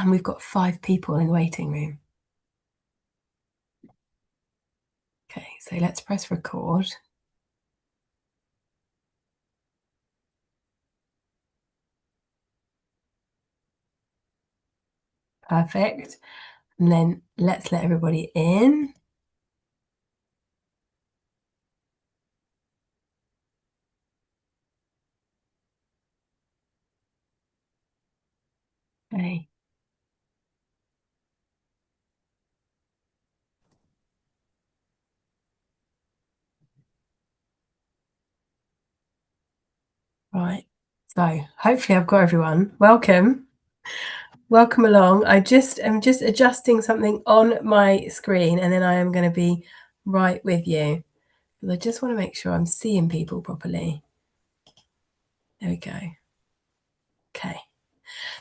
And we've got 5 people in the waiting room. Okay, so let's press record. Perfect. And then let's let everybody in. Okay. Right. So hopefully I've got everyone. Welcome. Welcome along. I'm just adjusting something on my screen, and then I am going to be right with you. Because I just want to make sure I'm seeing people properly. There we go. Okay.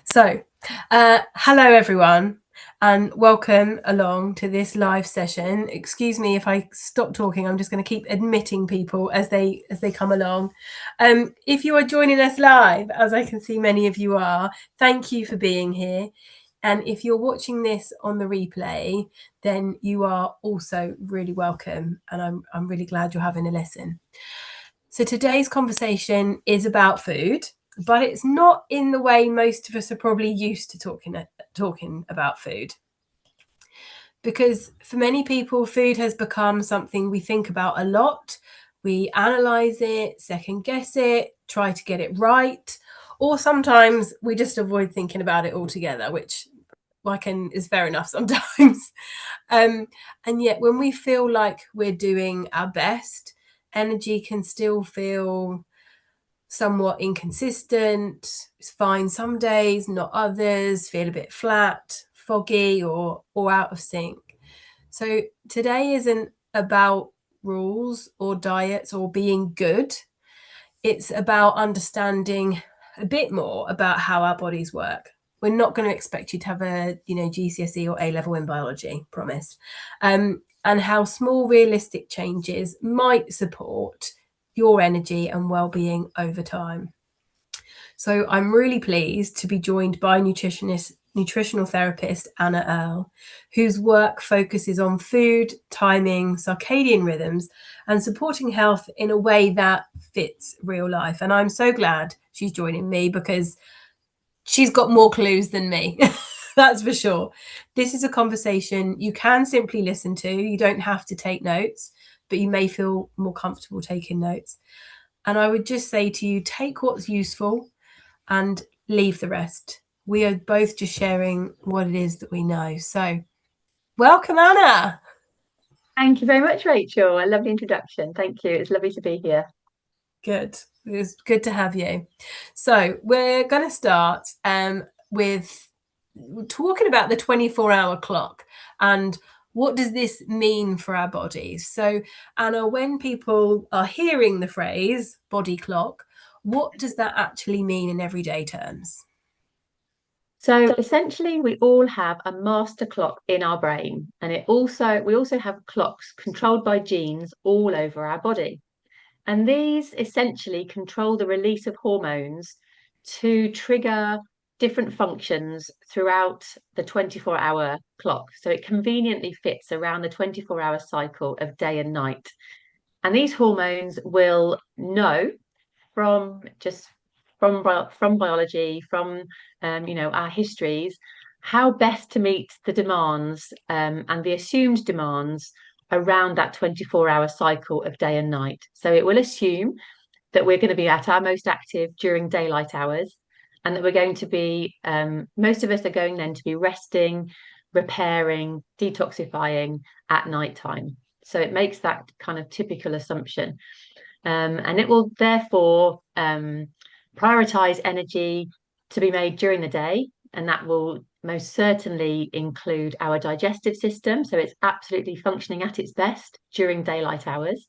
So, hello everyone, and welcome along to this live session. Excuse me if I stop talking. I'm just going to keep admitting people as they come along. If you are joining us live, as I can see many of you are, thank you for being here. And if you're watching this on the replay, then you are also really welcome, and I'm really glad you're having a listen. So today's conversation is about food, but it's not in the way most of us are probably used to talking about food. Because for many people, food has become something we think about a lot. We analyze it, second guess it, try to get it right, or sometimes we just avoid thinking about it altogether, which is fair enough sometimes. And yet when we feel like we're doing our best, energy can still feel somewhat inconsistent. It's fine some days, not others, feel a bit flat, foggy, or out of sync. So today isn't about rules or diets or being good. It's about understanding a bit more about how our bodies work. We're not going to expect you to have a GCSE or A-level in biology, promise. And how small realistic changes might support your energy and well-being over time. So I'm really pleased to be joined by nutritional therapist Anna Earl, whose work focuses on food, timing, circadian rhythms, and supporting health in a way that fits real life. And I'm so glad she's joining me because she's got more clues than me. That's for sure. This is a conversation you can simply listen to. You don't have to take notes, but you may feel more comfortable taking notes. And I would just say to you, take what's useful and leave the rest. We are both just sharing what it is that we know. So welcome, Anna. Thank you very much, Rachel. A lovely introduction. Thank you. It's lovely to be here. Good. It's good to have you. So we're going to start with talking about the 24-hour clock and what does this mean for our bodies. So Anna, when people are hearing the phrase body clock, what does that actually mean in everyday terms? So essentially, we all have a master clock in our brain, and we also have clocks controlled by genes all over our body. And these essentially control the release of hormones to trigger different functions throughout the 24-hour clock. So it conveniently fits around the 24-hour cycle of day and night. And these hormones will know from just from biology, from our histories, how best to meet the demands and the assumed demands around that 24-hour cycle of day and night. So it will assume that we're going to be at our most active during daylight hours, and that we're going to be most of us are going then to be resting, repairing, detoxifying at night time. So it makes that kind of typical assumption. And it will therefore prioritize energy to be made during the day. And that will most certainly include our digestive system. So it's absolutely functioning at its best during daylight hours.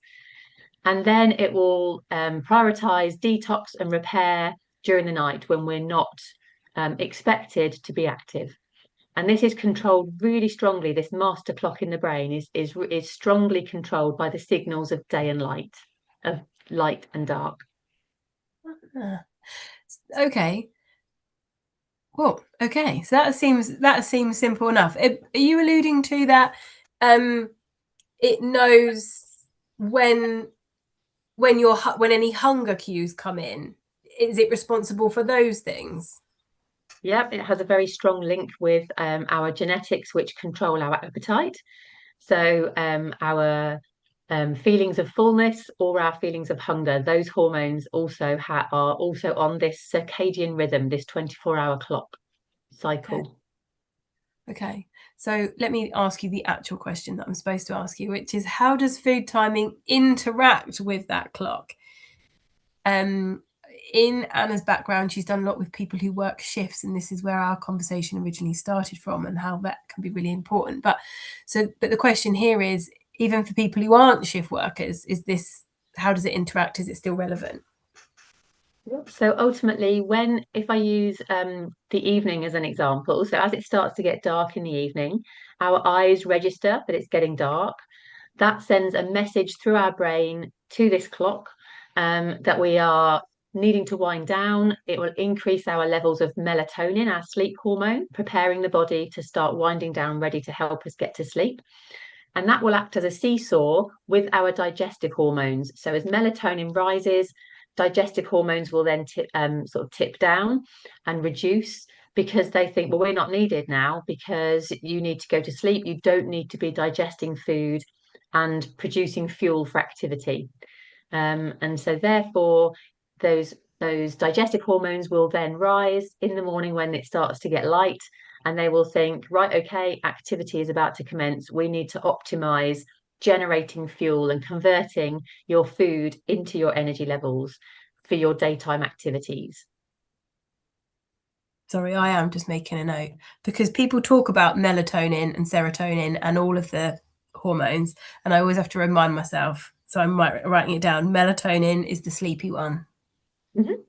And then it will prioritize detox and repair during the night when we're not expected to be active. And this is controlled really strongly. This master clock in the brain is strongly controlled by the signals of day and light, of light and dark. Okay. Well, okay. So that seems simple enough. Are you alluding to that? Um, it knows when when any hunger cues come in. Is it responsible for those things? Yep, it has a very strong link with our genetics, which control our appetite. So our feelings of fullness or our feelings of hunger, those hormones also are also on this circadian rhythm, this 24-hour clock Okay. cycle. Okay. So let me ask you the actual question that I'm supposed to ask you, which is how does food timing interact with that clock? Um, in Anna's background, she's done a lot with people who work shifts, and this is where our conversation originally started from, and how that can be really important. But the question here is, even for people who aren't shift workers, is this how does it interact? Is it still relevant? So ultimately, if I use the evening as an example, so as it starts to get dark in the evening, our eyes register that it's getting dark. That sends a message through our brain to this clock that we are needing to wind down. It will increase our levels of melatonin, our sleep hormone, preparing the body to start winding down, ready to help us get to sleep. And that will act as a seesaw with our digestive hormones. So as melatonin rises, digestive hormones will then sort of tip down and reduce, because they think, well, we're not needed now because you need to go to sleep. You don't need to be digesting food and producing fuel for activity. And so therefore, those digestive hormones will then rise in the morning when it starts to get light, and they will think, right, okay, activity is about to commence. We need to optimize generating fuel and converting your food into your energy levels for your daytime activities. Sorry, I am just making a note because people talk about melatonin and serotonin and all of the hormones, and I always have to remind myself. So I'm writing it down. Melatonin is the sleepy one. Mhm.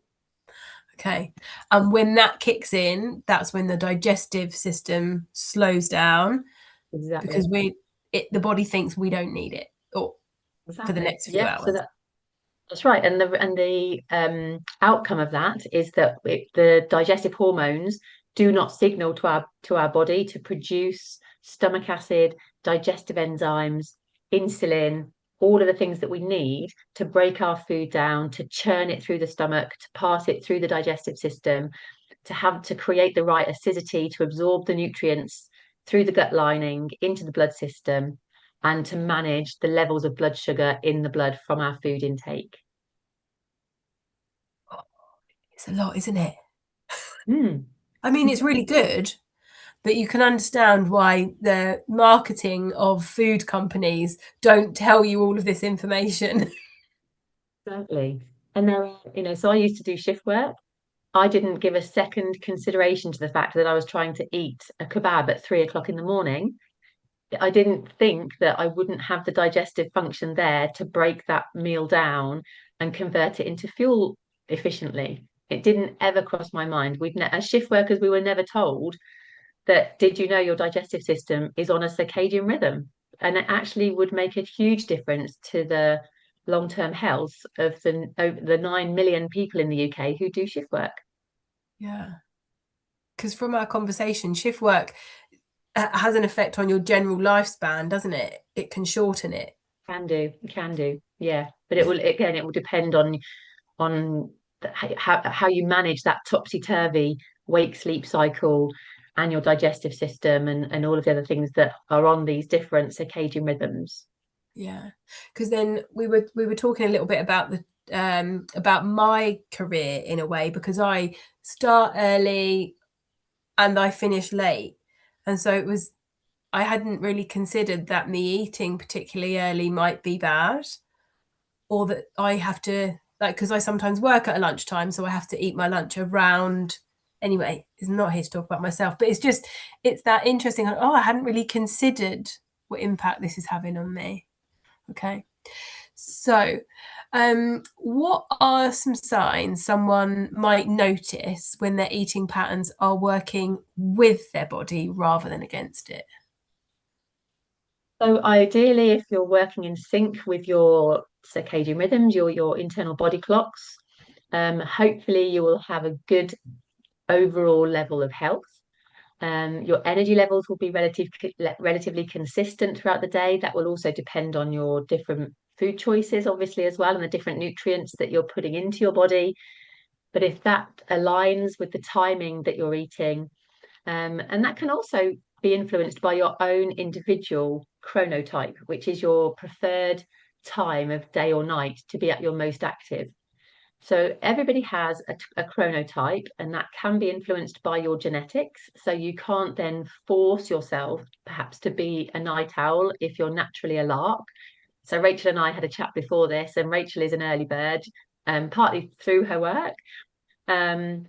Okay. And when that kicks in, that's when the digestive system slows down because Exactly. the body thinks we don't need it or for the Exactly. next few Yeah. So hours. that's right. And the outcome of that is that the digestive hormones do not signal to our body to produce stomach acid, digestive enzymes, insulin, all of the things that we need to break our food down, to churn it through the stomach, to pass it through the digestive system, to create the right acidity to absorb the nutrients through the gut lining into the blood system, and to manage the levels of blood sugar in the blood from our food intake. It's a lot, isn't it? Mm. I mean, it's really good, but you can understand why the marketing of food companies don't tell you all of this information. Exactly. And there are, so I used to do shift work. I didn't give a second consideration to the fact that I was trying to eat a kebab at 3 o'clock in the morning. I didn't think that I wouldn't have the digestive function there to break that meal down and convert it into fuel efficiently. It didn't ever cross my mind. As shift workers, we were never told that, did you know your digestive system is on a circadian rhythm? And it actually would make a huge difference to the long-term health of the 9 million people in the UK who do shift work. Yeah. Because from our conversation, shift work has an effect on your general lifespan, doesn't it? It can shorten it. Can do, yeah. But it will depend on how you manage that topsy-turvy wake sleep cycle and your digestive system and all of the other things that are on these different circadian rhythms. Yeah, because then we were talking a little bit about my career in a way because I start early and I finish late, and so it was I hadn't really considered that me eating particularly early might be bad, or that I have to like because I sometimes work at a lunchtime, so I have to eat my lunch around. Anyway, it's not here to talk about myself, but it's that interesting. Oh, I hadn't really considered what impact this is having on me. Okay. So, what are some signs someone might notice when their eating patterns are working with their body rather than against it? So ideally, if you're working in sync with your circadian rhythms, your internal body clocks, hopefully you will have a good overall level of health. Your energy levels will be relatively consistent throughout the day. That will also depend on your different food choices, obviously, as well, and the different nutrients that you're putting into your body. But if that aligns with the timing that you're eating, and that can also be influenced by your own individual chronotype, which is your preferred time of day or night to be at your most active. So everybody has a chronotype, and that can be influenced by your genetics. So you can't then force yourself perhaps to be a night owl if you're naturally a lark. So Rachel and I had a chat before this, and Rachel is an early bird, partly through her work, um,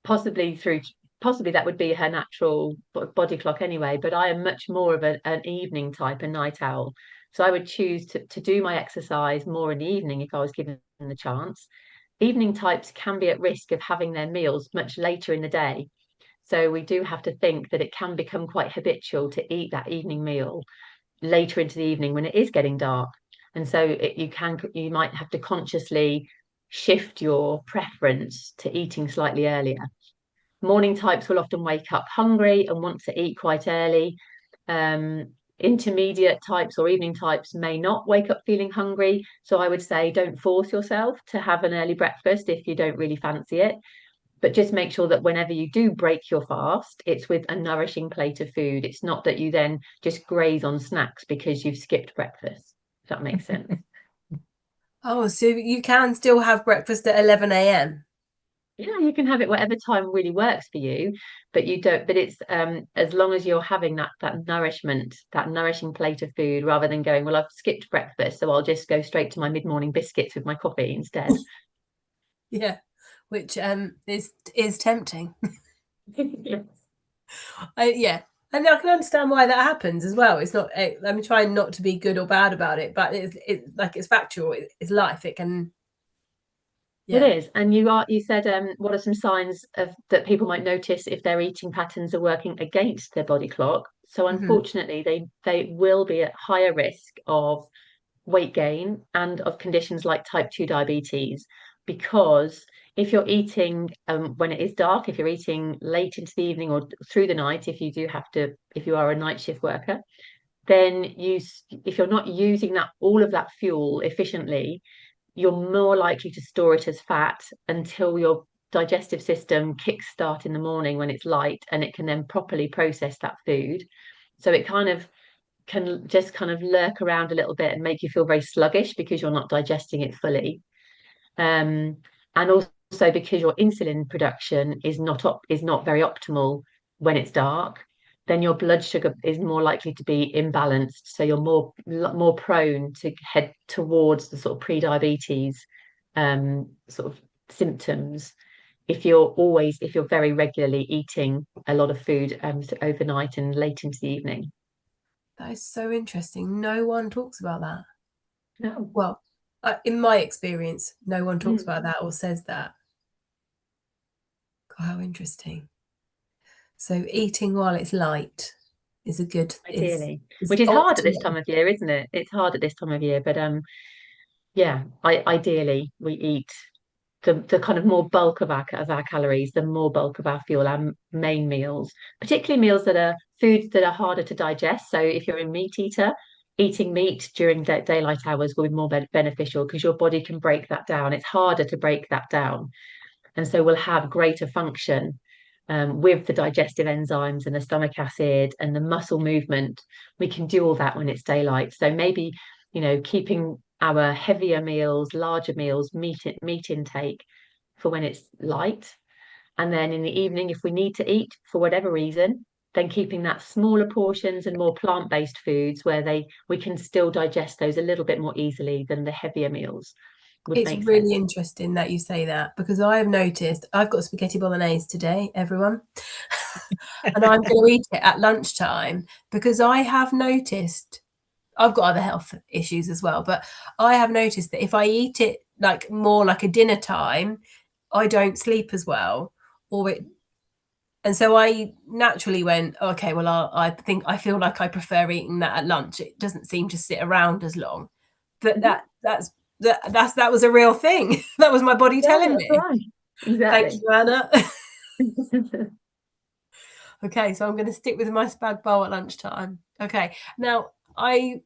possibly that would be her natural body clock anyway. But I am much more of an evening type, a night owl. So I would choose to do my exercise more in the evening if I was given the chance. Evening types can be at risk of having their meals much later in the day. So we do have to think that it can become quite habitual to eat that evening meal later into the evening when it is getting dark. And so you might have to consciously shift your preference to eating slightly earlier. Morning types will often wake up hungry and want to eat quite early. Intermediate types or evening types may not wake up feeling hungry. So I would say don't force yourself to have an early breakfast if you don't really fancy it. But just make sure that whenever you do break your fast, it's with a nourishing plate of food. It's not that you then just graze on snacks because you've skipped breakfast, if that makes sense. Oh, so you can still have breakfast at 11 a.m. Yeah, you can have it whatever time really works for you, but you don't, but it's as long as you're having that nourishment, that nourishing plate of food, rather than going, well, I've skipped breakfast, so I'll just go straight to my mid-morning biscuits with my coffee instead. Yeah, which is tempting. Yes. Yeah, and I can understand why that happens as well. It's not. I'm trying not to be good or bad about it, but it's like it's factual. It's life. It can. It Yeah. is. And you said, what are some signs of that people might notice if their eating patterns are working against their body clock? So Hmm. unfortunately, they will be at higher risk of weight gain and of conditions like type 2 diabetes, because if you're eating when it is dark, if you're eating late into the evening or through the night, if you are a night shift worker, then if you're not using that all of that fuel efficiently, you're more likely to store it as fat until your digestive system kicks start in the morning when it's light, and it can then properly process that food. So it can just kind of lurk around a little bit and make you feel very sluggish because you're not digesting it fully. And also because your insulin production is not very optimal when it's dark, then your blood sugar is more likely to be imbalanced. So you're more prone to head towards the sort of pre-diabetes sort of symptoms if you're very regularly eating a lot of food overnight and late into the evening. That is so interesting. No one talks about that. No. Well, in my experience, no one talks Mm. about that or says that. God, how interesting. So eating while it's light is a good Ideally, is which is hard at this optimal. time of year, isn't it? It's hard at this time of year, but yeah, ideally we eat the kind of more bulk of our calories, the more bulk of our fuel, our main meals, particularly meals that are foods that are harder to digest. So if you're a meat eater, eating meat during daylight hours will be more beneficial because your body can break that down. It's harder to break that down, and so we'll have greater function with the digestive enzymes and the stomach acid and the muscle movement. We can do all that when it's daylight. So maybe, keeping our heavier meals, larger meals, meat intake for when it's light. And then in the evening, if we need to eat for whatever reason, then keeping that smaller portions and more plant-based foods where we can still digest those a little bit more easily than the heavier meals would It's make sense. really interesting that you say that because I have noticed I've got spaghetti bolognese today, everyone, and I'm going to eat it at lunchtime because I have noticed I've got other health issues as well, but I have noticed that if I eat it like more like a dinner time, I don't sleep as well, or it. And so I naturally went, okay, well, I think I feel like I prefer eating that at lunch. It doesn't seem to sit around as long, but Mhm. that was a real thing. That was my body Yeah, telling that's me. right. Thank Exactly. you, Anna. Okay, so I'm going to stick with my spag bowl at lunchtime. Okay, now I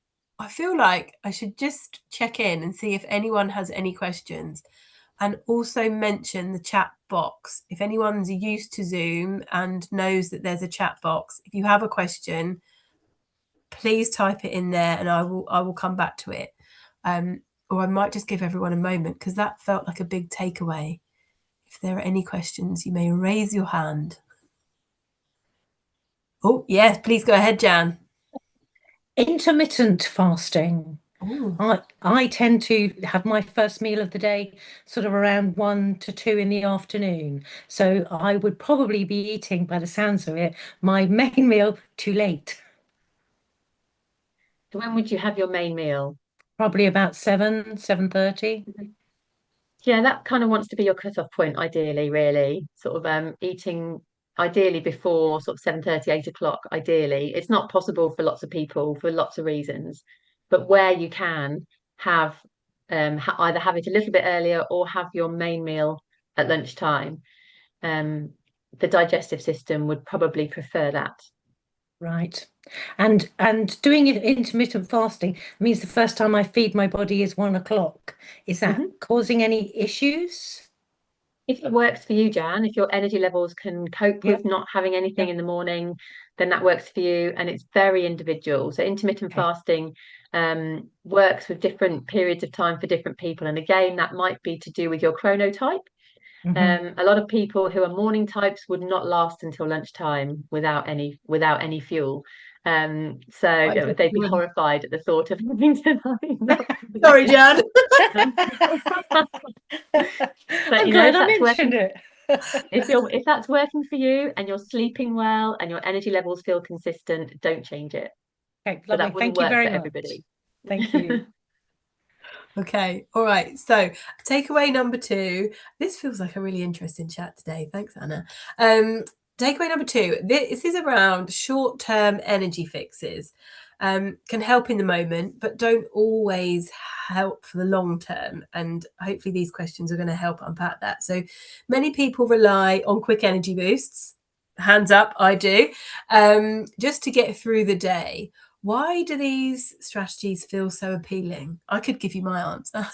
feel like I should just check in and see if anyone has any questions, and also mention the chat box. If anyone's used to Zoom and knows that there's a chat box, if you have a question, please type it in there, and I will come back to it. Or I might just give everyone a moment because that felt like a big takeaway. If there are any questions, you may raise your hand. Oh, yes, please go ahead, Jan. Intermittent fasting. Oh, I tend to have my first meal of the day sort of around 1 to 2 in the afternoon. So I would probably be eating, by the sounds of it, my main meal too late. So when would you have your main meal? Probably about 7:30. Yeah, that kind of wants to be your cut-off point, ideally, really. Sort of eating ideally before sort of 7:30, 8 o'clock, ideally. It's not possible for lots of people for lots of reasons. But where you can have either have it a little bit earlier or have your main meal at lunchtime. Um, the digestive system would probably prefer that. Right. And doing it intermittent fasting means the first time I feed my body is 1 o'clock. Is that Mhm. causing any issues? If it works for you, Jan, if your energy levels can cope with Yep. not having anything Yep. in the morning, then that works for you. And it's very individual. So intermittent Okay. fasting works with different periods of time for different people. And again, that might be to do with your chronotype. Hmm. A lot of people who are morning types would not last until lunchtime without any fuel. So I they'd definitely be wouldn't. horrified at the thought of having to line up. Sorry, Jan. But I'm glad if I that's mentioned working, it. if that's working for you and you're sleeping well and your energy levels feel consistent, don't change it. Okay, But lovely. that wouldn't Thank you work very for much. everybody. Thank you. Okay, all right. So, takeaway number two. This feels like a really interesting chat today. Thanks, Anna. Takeaway number two. This is around short-term energy fixes. Can help in the moment, but don't always help for the long term. And hopefully, these questions are going to help unpack that. So, many people rely on quick energy boosts. Hands up, I do. Just to get through the day. Why do these strategies feel so appealing? I could give you my answer.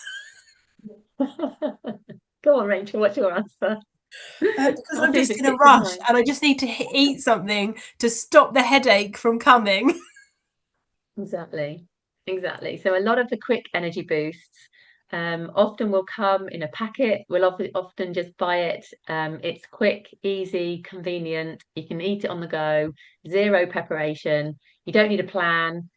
Go on, Rachel, what's your answer? Because I'll I'm see if just it in a sticks with rush mine. and I just need to eat something to stop the headache from coming. Exactly. Exactly. So a lot of the quick energy boosts often will come in a packet. We'll often just buy it. It's quick, easy, convenient. You can eat it on the go, zero preparation. You don't need a plan.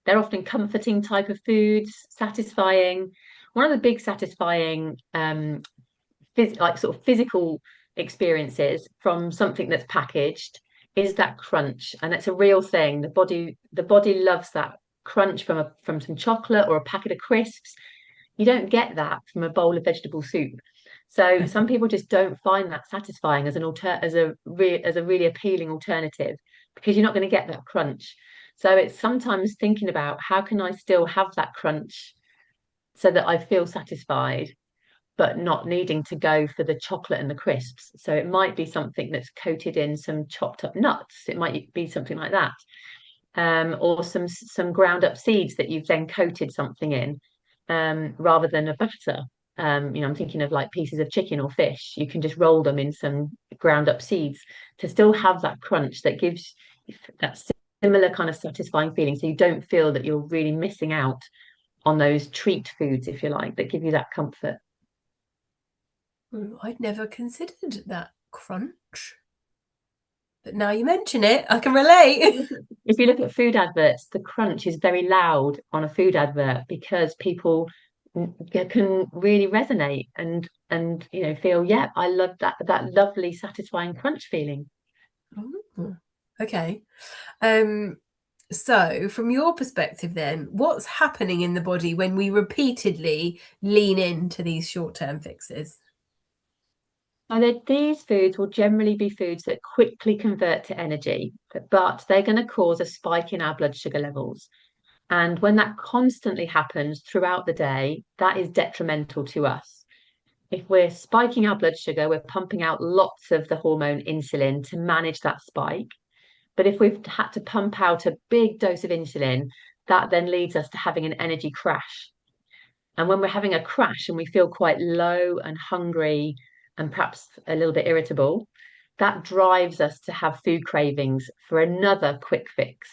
They're often comforting type of foods, satisfying. One of the big satisfying like sort of physical experiences from something that's packaged is that crunch, and it's a real thing. The body loves that crunch from some chocolate or a packet of crisps. You don't get that from a bowl of vegetable soup. So some people just don't find that satisfying as an as a really appealing alternative because you're not going to get that crunch. So it's sometimes thinking about how can I still have that crunch so that I feel satisfied but not needing to go for the chocolate and the crisps. So it might be something that's coated in some chopped up nuts. It might be something like that, or some ground up seeds that you've then coated something in, rather than a batter. I'm thinking of like pieces of chicken or fish. You can just roll them in some ground up seeds to still have that crunch that gives that similar kind of satisfying feeling. So you don't feel that you're really missing out on those treat foods, if you like, that give you that comfort. I'd never considered that crunch. But now you mention it, I can relate. If you look at food adverts, the crunch is very loud on a food advert because people can really resonate and feel, yeah, I love that lovely satisfying crunch feeling. Oh, okay. Um, so from your perspective then, what's happening in the body when we repeatedly lean into these short-term fixes? These foods will generally be foods that quickly convert to energy, but they're going to cause a spike in our blood sugar levels. And when that constantly happens throughout the day, that is detrimental to us. if we're spiking our blood sugar, we're pumping out lots of the hormone insulin to manage that spike. But if we've had to pump out a big dose of insulin, that then leads us to having an energy crash. And when we're having a crash and we feel quite low and hungry and perhaps a little bit irritable, that drives us to have food cravings for another quick fix.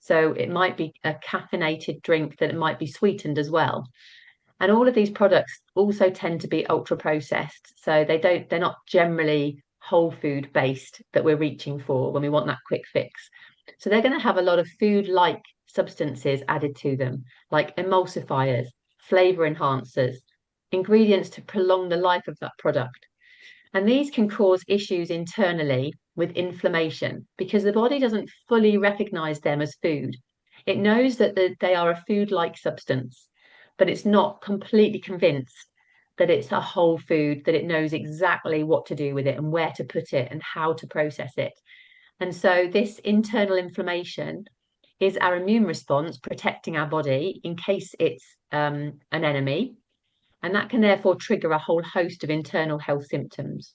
So it might be a caffeinated drink that it might be sweetened as well. And all of these products also tend to be ultra processed. So they're not generally whole food based that we're reaching for when we want that quick fix. So they're going to have a lot of food like substances added to them, like emulsifiers, flavor enhancers, ingredients to prolong the life of that product. And these can cause issues internally with inflammation because the body doesn't fully recognize them as food. It knows that they are a food like substance, but it's not completely convinced that it's a whole food, that it knows exactly what to do with it and where to put it and how to process it. And so, this internal inflammation is our immune response protecting our body in case it's an enemy. And that can therefore trigger a whole host of internal health symptoms.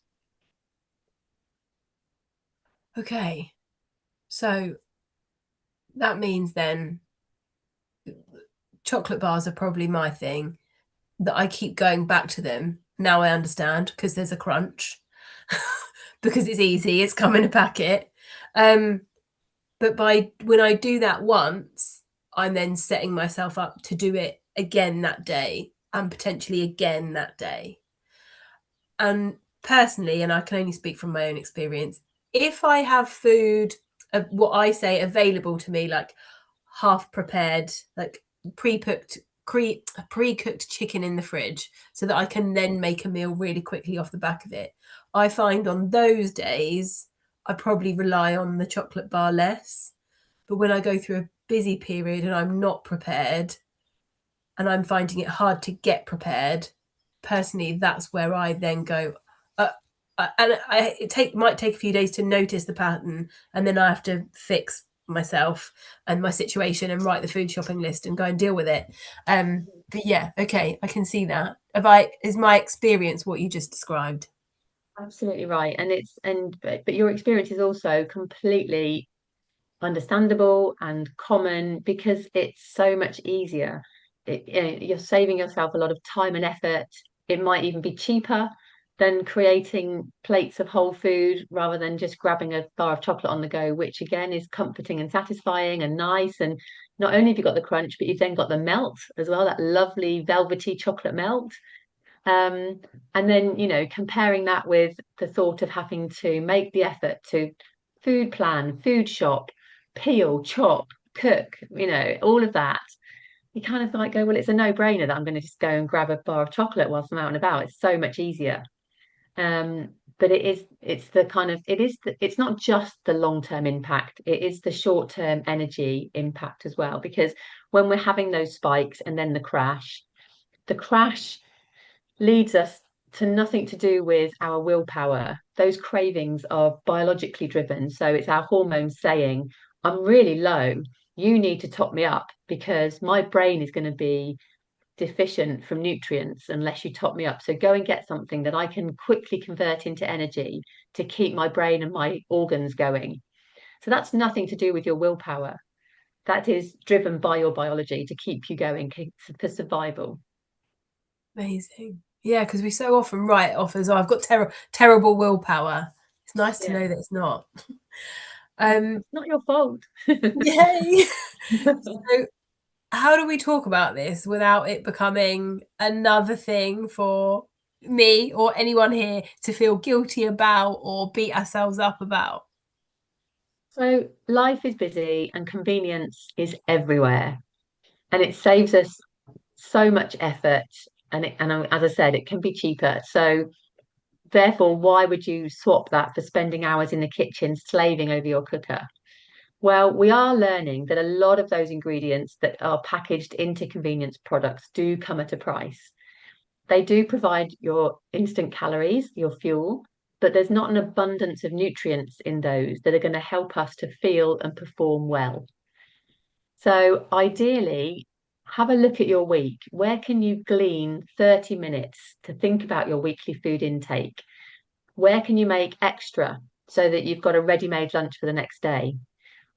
Okay. So that means then chocolate bars are probably my thing, that I keep going back to them. Now I understand, because there's a crunch, because it's easy, it's come in a packet. But when I do that once, I'm then setting myself up to do it again that day and potentially again that day. And personally, and I can only speak from my own experience, if I have food, what I say available to me, like half prepared, like pre-cooked pre-cooked chicken in the fridge, so that I can then make a meal really quickly off the back of it, I find on those days I probably rely on the chocolate bar less. But when I go through a busy period and I'm not prepared and I'm finding it hard to get prepared, personally, that's where I then go, might take a few days to notice the pattern, and then I have to fix myself and my situation and write the food shopping list and go and deal with it. But yeah, okay, I can see that. Is my experience what you just described? Absolutely right. But your experience is also completely understandable and common because it's so much easier. You're saving yourself a lot of time and effort. It might even be cheaper than creating plates of whole food rather than just grabbing a bar of chocolate on the go, which again is comforting and satisfying and nice. And not only have you got the crunch, but you've then got the melt as well, that lovely velvety chocolate melt. And then, comparing that with the thought of having to make the effort to food plan, food shop, peel, chop, cook, all of that, you kind of like go, well, it's a no-brainer that I'm going to just go and grab a bar of chocolate whilst I'm out and about. It's so much easier. But it's not just the long-term impact, it is the short-term energy impact as well. Because when we're having those spikes and then the crash leads us to nothing to do with our willpower. Those cravings are biologically driven. So it's our hormones saying, I'm really low. You need to top me up because my brain is going to be deficient from nutrients unless you top me up. So go and get something that I can quickly convert into energy to keep my brain and my organs going. So that's nothing to do with your willpower. That is driven by your biology to keep you going for survival. Amazing. Yeah, because we so often write off as, oh, I've got terrible willpower. It's nice to Yeah. know that it's not. It's not your fault. Yay. So how do we talk about this without it becoming another thing for me or anyone here to feel guilty about or beat ourselves up about? So life is busy and convenience is everywhere, and it saves us so much effort. And as I said, it can be cheaper. So therefore, why would you swap that for spending hours in the kitchen slaving over your cooker? Well, we are learning that a lot of those ingredients that are packaged into convenience products do come at a price. They do provide your instant calories, your fuel, but there's not an abundance of nutrients in those that are going to help us to feel and perform well. So ideally, have a look at your week. Where can you glean 30 minutes to think about your weekly food intake? Where can you make extra so that you've got a ready-made lunch for the next day?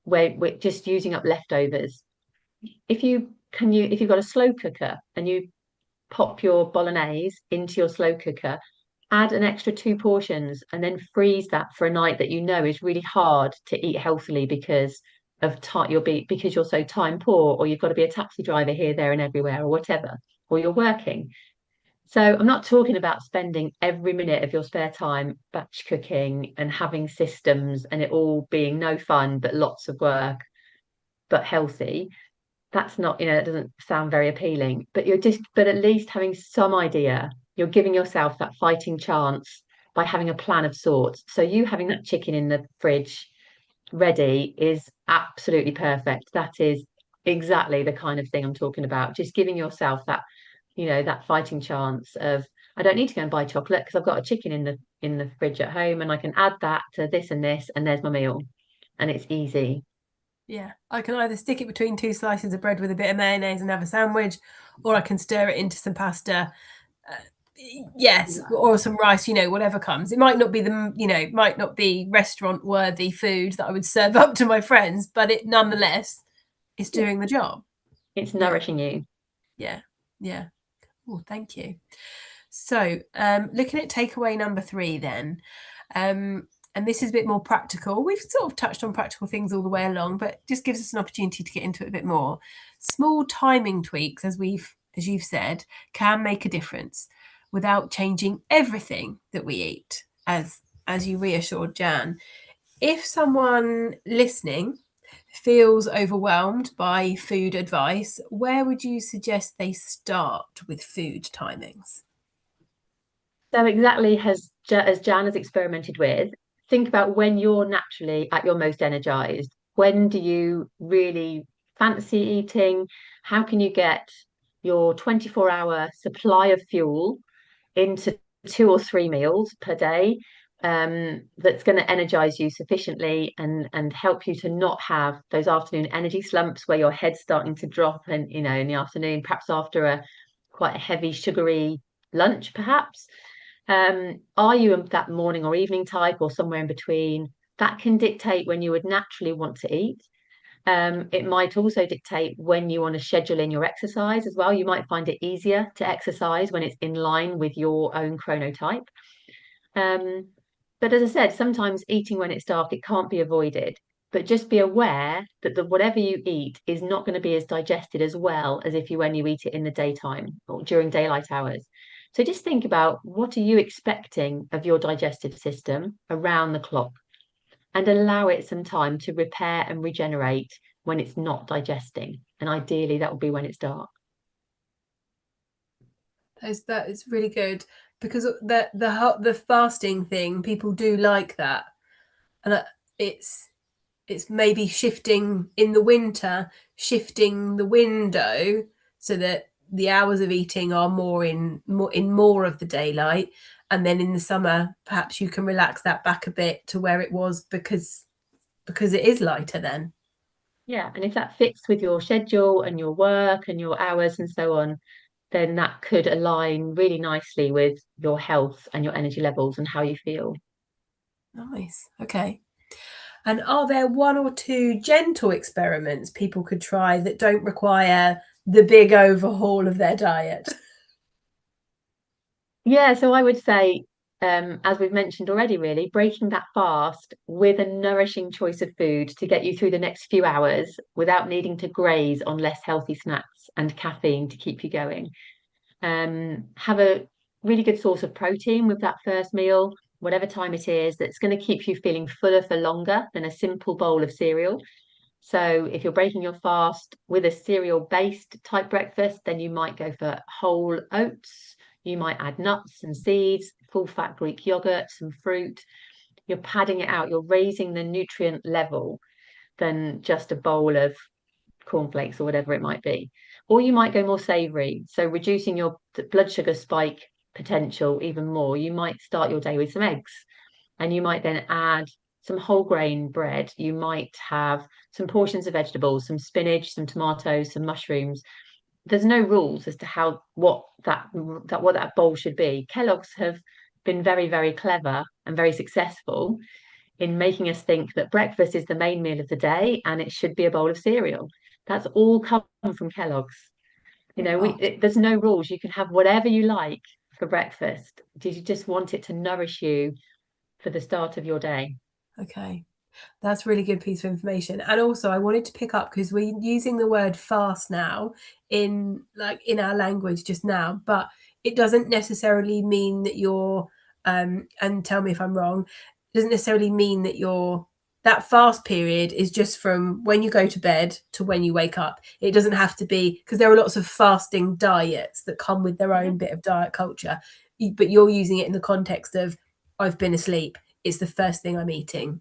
Where we're just using up leftovers. If you've got a slow cooker and you pop your bolognese into your slow cooker, add an extra 2 portions, and then freeze that for a night that you know is really hard to eat healthily because of time because you're so time poor, or you've got to be a taxi driver here, there, and everywhere, or whatever, or you're working. So I'm not talking about spending every minute of your spare time batch cooking and having systems and it all being no fun but lots of work but healthy. That's not, it doesn't sound very appealing, but but at least having some idea, you're giving yourself that fighting chance by having a plan of sorts. So you having that chicken in the fridge ready is absolutely perfect. That is exactly the kind of thing I'm talking about. Just giving yourself that, that fighting chance of, I don't need to go and buy chocolate because I've got a chicken in the fridge at home and I can add that to this and this and there's my meal. And it's easy. Yeah, I can either stick it between 2 slices of bread with a bit of mayonnaise and have a sandwich, or I can stir it into some pasta. Yes, or some rice, whatever comes. It might not be might not be restaurant worthy food that I would serve up to my friends, but it nonetheless is doing the job. It's Yeah, nourishing you. yeah, yeah. Oh, thank you. So, looking at takeaway number 3 then, and this is a bit more practical. We've sort of touched on practical things all the way along, but just gives us an opportunity to get into it a bit more. Small timing tweaks, as you've said, can make a difference without changing everything that we eat, as you reassured Jan. If someone listening feels overwhelmed by food advice, where would you suggest they start with food timings? So exactly as Jan has experimented with, think about when you're naturally at your most energized. When do you really fancy eating? How can you get your 24-hour supply of fuel into 2 or 3 meals per day, that's going to energize you sufficiently and help you to not have those afternoon energy slumps where your head's starting to drop and in the afternoon, perhaps after a quite a heavy sugary lunch, perhaps. Are you that morning or evening type or somewhere in between? That can dictate when you would naturally want to eat. It might also dictate when you want to schedule in your exercise as well. You might find it easier to exercise when it's in line with your own chronotype. But as I said, sometimes eating when it's dark, it can't be avoided. But just be aware that whatever you eat is not going to be as digested as well as when you eat it in the daytime or during daylight hours. So just think about, what are you expecting of your digestive system around the clock, and allow it some time to repair and regenerate when it's not digesting. And ideally, that will be when it's dark. That is really good, because the fasting thing, people do like that, and it's maybe shifting in the winter, shifting the window so that the hours of eating are more of the daylight, and then in the summer perhaps you can relax that back a bit to where it was, because it is lighter then. Yeah, and if that fits with your schedule and your work and your hours and so on, then that could align really nicely with your health and your energy levels and how you feel. Nice. Okay. And are there 1 or 2 gentle experiments people could try that don't require the big overhaul of their diet? Yeah, so I would say, as we've mentioned already, really breaking that fast with a nourishing choice of food to get you through the next few hours without needing to graze on less healthy snacks and caffeine to keep you going. Have a really good source of protein with that first meal, whatever time it is, that's going to keep you feeling fuller for longer than a simple bowl of cereal. So if you're breaking your fast with a cereal-based type breakfast, then you might go for whole oats. You might add nuts and seeds, full-fat Greek yogurt, some fruit. You're padding it out. You're raising the nutrient level than just a bowl of cornflakes or whatever it might be. Or you might go more savory, so reducing your blood sugar spike potential even more. You might start your day with some eggs, and you might then add some whole grain bread. You might have some portions of vegetables, some spinach, some tomatoes, some mushrooms, there's no rules as to what that bowl should be. Kellogg's have been very, very clever and very successful in making us think that breakfast is the main meal of the day and it should be a bowl of cereal. That's all come from Kellogg's. Oh, There's no rules. You can have whatever you like for breakfast. Do you just want it to nourish you for the start of your day? okay. That's a really good piece of information. And also I wanted to pick up because we're using the word fast now in our language just now, but it doesn't necessarily mean that you're and tell me if I'm wrong, it doesn't necessarily mean that that fast period is just from when you go to bed to when you wake up. It doesn't have to be, because there are lots of fasting diets that come with their own bit of diet culture, but you're using it in the context of I've been asleep. It's the first thing I'm eating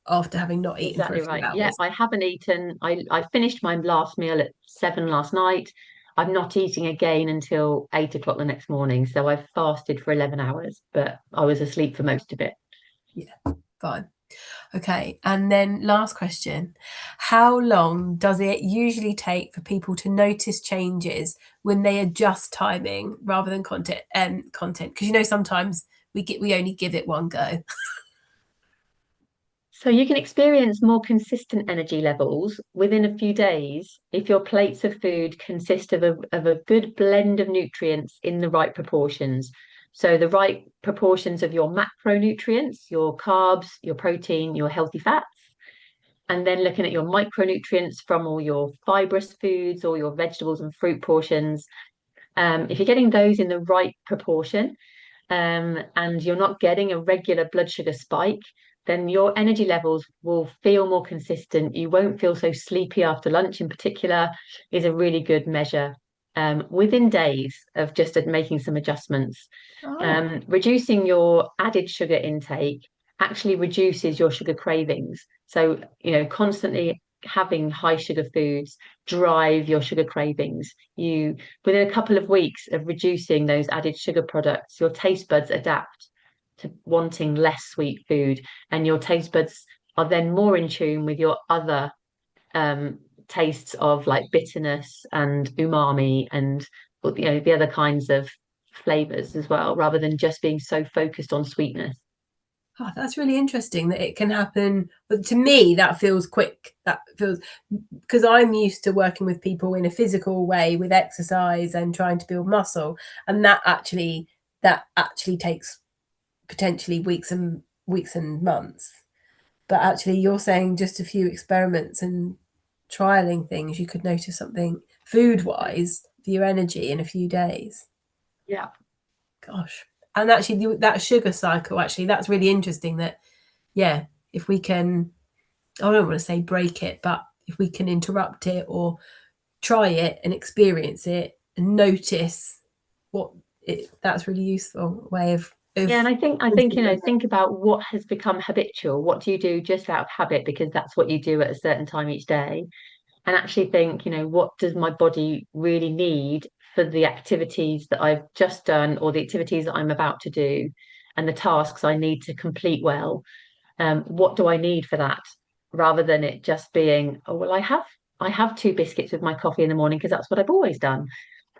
after having not eaten for a Exactly few right. Yeah, hours. I haven't eaten. I finished my last meal at 7 last night. I'm not eating again until 8 o'clock the next morning. So I've fasted for 11 hours, but I was asleep for most of it. Yeah, fine. Okay, and then last question. How long does it usually take for people to notice changes when they adjust timing rather than content? Because sometimes we only give it one go. So you can experience more consistent energy levels within a few days if your plates of food consist of a good blend of nutrients in the right proportions. So the right proportions of your macronutrients, your carbs, your protein, your healthy fats, and then looking at your micronutrients from all your fibrous foods or your vegetables and fruit portions. If you're getting those in the right proportion, and you're not getting a regular blood sugar spike, then your energy levels will feel more consistent. You won't feel so sleepy after lunch, in particular, is a really good measure. Within days of just making some adjustments. Oh, Reducing your added sugar intake actually reduces your sugar cravings. So, constantly having high sugar foods drive your sugar cravings. Within a couple of weeks of reducing those added sugar products, your taste buds adapt to wanting less sweet food, and your taste buds are then more in tune with your other tastes of like bitterness and umami and the other kinds of flavors as well, rather than just being so focused on sweetness. oh, that's really interesting that it can happen. But to me, that feels quick. That feels, because I'm used to working with people in a physical way with exercise and trying to build muscle, and that actually takes potentially weeks and months. But actually, you're saying just a few experiments and trialing things, you could notice something food wise for your energy in a few days. Yeah. Gosh. And actually, that sugar cycle, actually, that's really interesting that, yeah, if we can, I don't want to say break it, but if we can interrupt it or try it and experience it and notice that's really useful way Yeah, and of I think, think about what has become habitual. What do you do just out of habit because that's what you do at a certain time each day? And actually think, what does my body really need for the activities that I've just done or the activities that I'm about to do and the tasks I need to complete well? What do I need for that? Rather than it just being, oh, well, I have two biscuits with my coffee in the morning because that's what I've always done.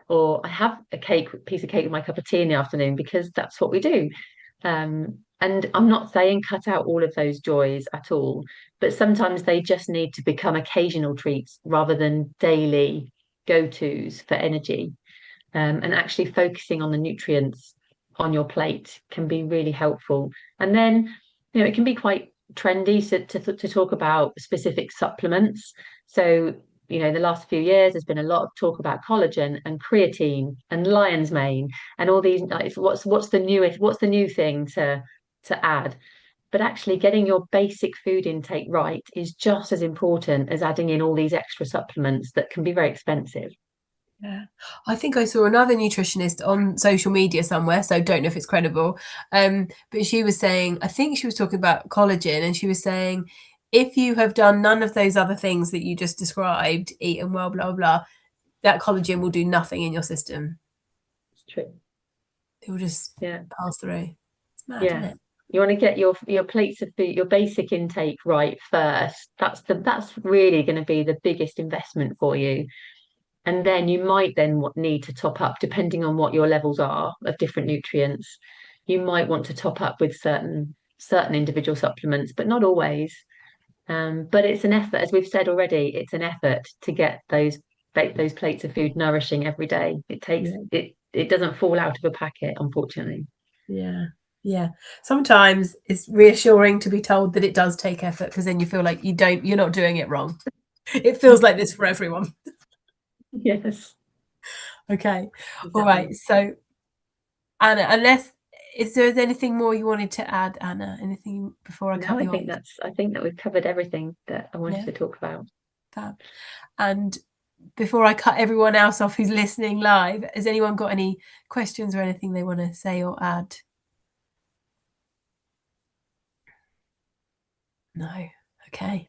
Or I have a piece of cake with my cup of tea in the afternoon because that's what we do. And I'm not saying cut out all of those joys at all, but sometimes they just need to become occasional treats rather than daily go-tos for energy. And actually focusing on the nutrients on your plate can be really helpful. And then, it can be quite trendy to talk about specific supplements. So, the last few years, there's been a lot of talk about collagen and creatine and lion's mane and all these. Like, what's the newest? What's the new thing to add? But actually, getting your basic food intake right is just as important as adding in all these extra supplements that can be very expensive. Yeah. I think I saw another nutritionist on social media somewhere, so don't know if it's credible. But she was saying, I think she was talking about collagen, and she was saying, if you have done none of those other things that you just described, eaten well, blah, blah, blah, that collagen will do nothing in your system. It's true. It will just Yeah. pass through. It's mad, isn't Yeah. it? You want to get your plates of food, your basic intake right first. That's really going to be the biggest investment for you. And then you might then need to top up, depending on what your levels are of different nutrients. You might want to top up with certain individual supplements, but not always. But it's an effort, as we've said already, it's an effort to get those plates of food nourishing every day. It takes it doesn't fall out of a packet, unfortunately. Yeah. Sometimes it's reassuring to be told that it does take effort, because then you feel like you're not doing it wrong. It feels like this for everyone. Yes. Okay. Exactly. All right. So Anna, is there anything more you wanted to add, Anna? Anything before I cut you off? I think that we've covered everything that I wanted to talk about. Fab. And before I cut everyone else off who's listening live, has anyone got any questions or anything they want to say or add? No. Okay.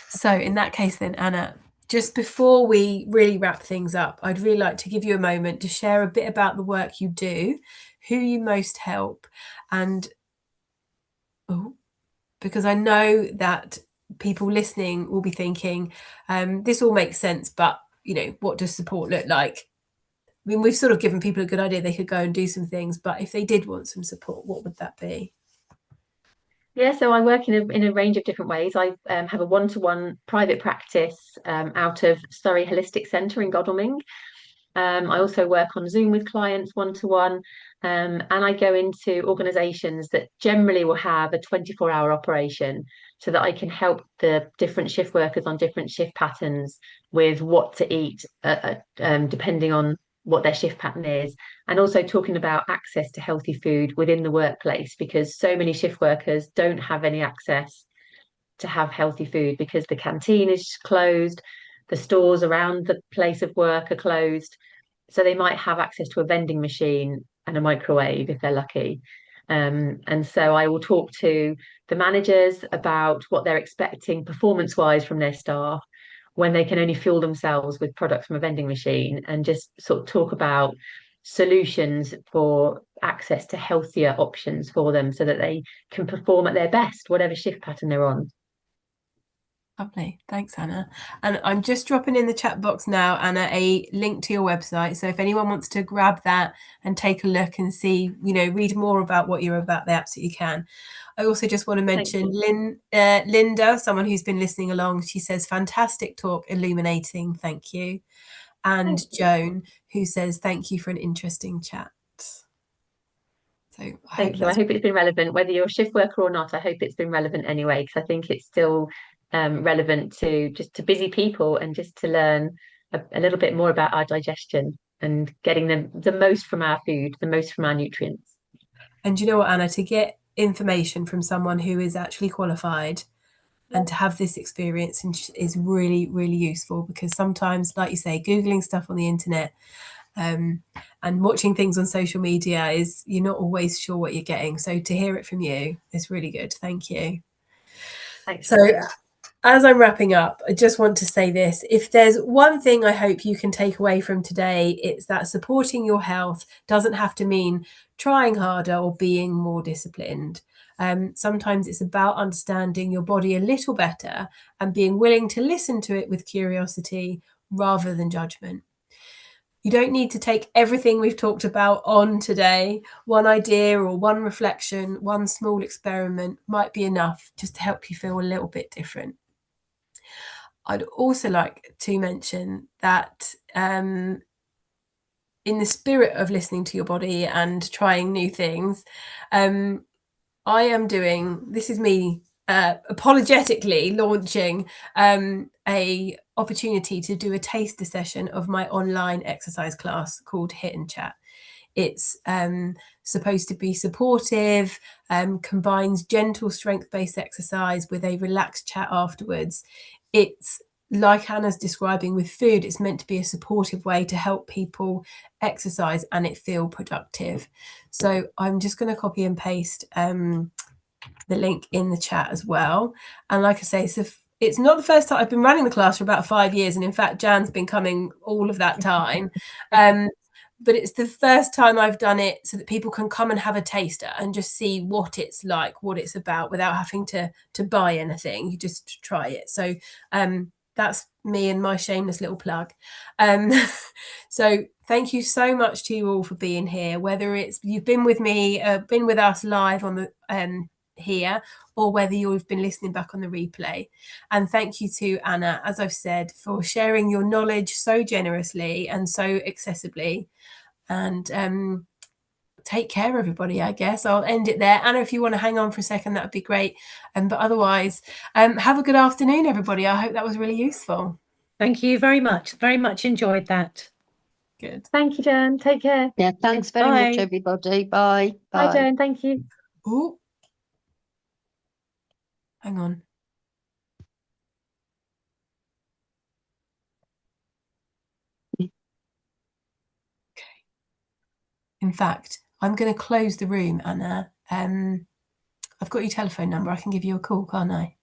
So in that case then, Anna, just before we really wrap things up, I'd really like to give you a moment to share a bit about the work you do, who you most help, and because I know that people listening will be thinking, this all makes sense, but what does support look like? I mean, we've sort of given people a good idea they could go and do some things, but if they did want some support, what would that be? Yeah, so I work in a range of different ways. I have a one-to-one private practice out of Surrey Holistic Centre in Godalming. I also work on Zoom with clients one-to-one, and I go into organisations that generally will have a 24-hour operation, so that I can help the different shift workers on different shift patterns with what to eat, depending on what their shift pattern is, and also talking about access to healthy food within the workplace, because so many shift workers don't have any access to have healthy food because the canteen is closed, the stores around the place of work are closed. So they might have access to a vending machine and a microwave if they're lucky. And so I will talk to the managers about what they're expecting performance-wise from their staff when they can only fuel themselves with products from a vending machine, and just sort of talk about solutions for access to healthier options for them so that they can perform at their best, whatever shift pattern they're on. Lovely. Thanks, Anna. And I'm just dropping in the chat box now, Anna, a link to your website. So if anyone wants to grab that and take a look and see, read more about what you're about, they absolutely can. I also just want to mention Linda, someone who's been listening along. She says, fantastic talk, illuminating. Thank you. And Joan, who says, thank you for an interesting chat. So Thank you. I hope it's been relevant, whether you're a shift worker or not. I hope it's been relevant anyway, because I think it's still relevant to busy people, and just to learn a little bit more about our digestion and getting the most from our food, the most from our nutrients. And you know what, Anna, to get information from someone who is actually qualified and to have this experience is really, really useful, because sometimes, like you say, Googling stuff on the internet and watching things on social media you're not always sure what you're getting. So to hear it from you is really good. Thank you. Thanks. So as I'm wrapping up, I just want to say this. If there's one thing I hope you can take away from today, it's that supporting your health doesn't have to mean trying harder or being more disciplined. Sometimes it's about understanding your body a little better and being willing to listen to it with curiosity rather than judgment. You don't need to take everything we've talked about on today. One idea or one reflection, one small experiment might be enough just to help you feel a little bit different. I'd also like to mention that in the spirit of listening to your body and trying new things, I am doing, this is me apologetically launching a opportunity to do a taster session of my online exercise class called Hit and Chat. It's supposed to be supportive, combines gentle strength-based exercise with a relaxed chat afterwards. It's like Anna's describing with food, it's meant to be a supportive way to help people exercise and it feel productive. So I'm just going to copy and paste the link in the chat as well. And like I say, so it's not the first time. I've been running the class for about 5 years. And in fact, Jan's been coming all of that time. But it's the first time I've done it so that people can come and have a taster and just see what it's like, what it's about, without having to buy anything. You just try it. So that's me and my shameless little plug. So thank you so much to you all for being here, whether it's you've been with me, been with us live on the here, or whether you've been listening back on the replay. And thank you to Anna, as I've said, for sharing your knowledge so generously and so accessibly. And take care, everybody. I guess I'll end it there. Anna, if you want to hang on for a second, that would be great. But otherwise, have a good afternoon, everybody. I hope that was really useful. Thank you very much. Very much enjoyed that. Good. Thank you, Jen. Take care. Yeah, thanks very much, Bye. everybody. Bye. Bye, Jen. Thank you. Ooh. Hang on. Okay. In fact, I'm going to close the room, Anna. I've got your telephone number. I can give you a call, can't I?